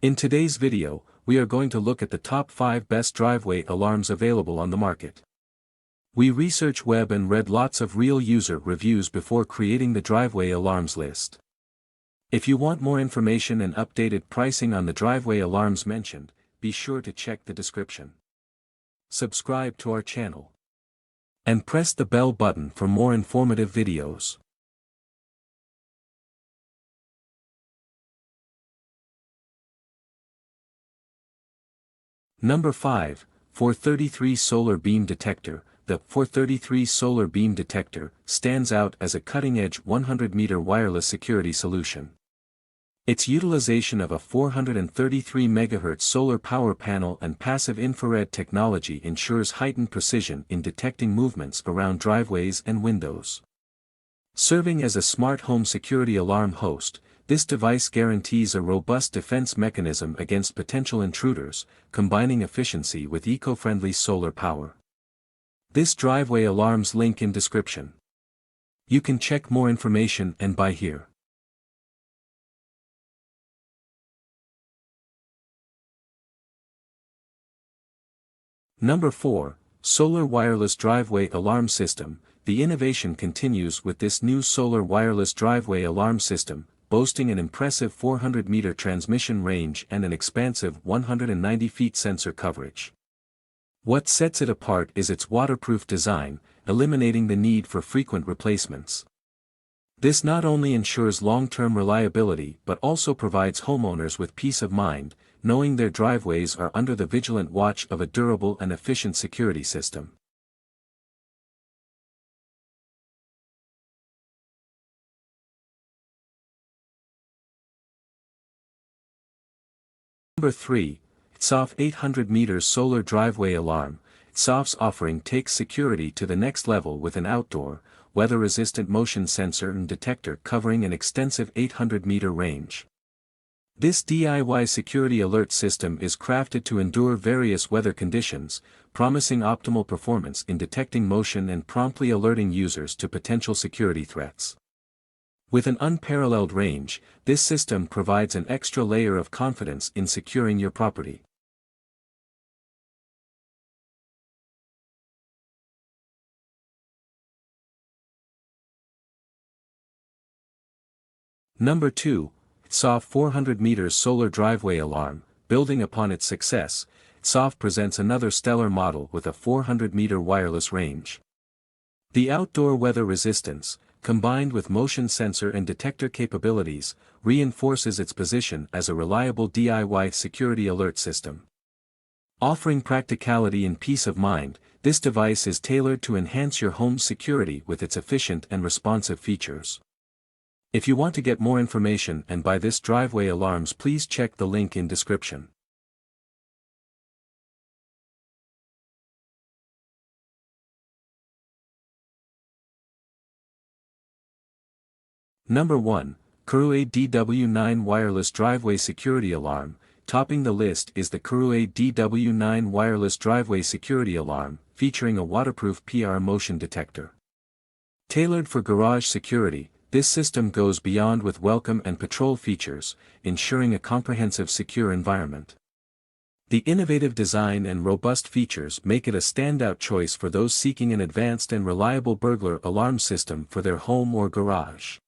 In today's video, we are going to look at the top 5 best driveway alarms available on the market. We researched web and read lots of real user reviews before creating the driveway alarms list. If you want more information and updated pricing on the driveway alarms mentioned, be sure to check the description. Subscribe to our channel. And press the bell button for more informative videos. Number 5, 433 Solar Beam Detector. The 433 Solar Beam Detector stands out as a cutting-edge 100-meter wireless security solution. Its utilization of a 433 MHz solar power panel and passive infrared technology ensures heightened precision in detecting movements around driveways and windows. Serving as a smart home security alarm host, this device guarantees a robust defense mechanism against potential intruders, combining efficiency with eco-friendly solar power. This driveway alarms link in description. You can check more information and buy here. Number 4, Solar Wireless Driveway Alarm System. The innovation continues with this new solar wireless driveway alarm system, boasting an impressive 400-meter transmission range and an expansive 190 feet sensor coverage. What sets it apart is its waterproof design, eliminating the need for frequent replacements. This not only ensures long-term reliability but also provides homeowners with peace of mind, knowing their driveways are under the vigilant watch of a durable and efficient security system. Number 3, HTZSAFE 800 meters Solar Driveway Alarm. HTZSAFE's offering takes security to the next level with an outdoor, weather-resistant motion sensor and detector covering an extensive 800-meter range. This DIY security alert system is crafted to endure various weather conditions, promising optimal performance in detecting motion and promptly alerting users to potential security threats. With an unparalleled range, this system provides an extra layer of confidence in securing your property. Number 2, HTZSAFE 400 meters Solar Driveway Alarm. Building upon its success, HTZSAFE presents another stellar model with a 400-meter wireless range. The outdoor weather resistance, combined with motion sensor and detector capabilities, reinforces its position as a reliable DIY security alert system. Offering practicality and peace of mind, this device is tailored to enhance your home's security with its efficient and responsive features. If you want to get more information and buy this driveway alarms, please check the link in description. Number 1, KERUI DW9 Wireless Driveway Security Alarm. Topping the list is the KERUI DW9 Wireless Driveway Security Alarm, featuring a waterproof PR motion detector. Tailored for garage security, this system goes beyond with welcome and patrol features, ensuring a comprehensive secure environment. The innovative design and robust features make it a standout choice for those seeking an advanced and reliable burglar alarm system for their home or garage.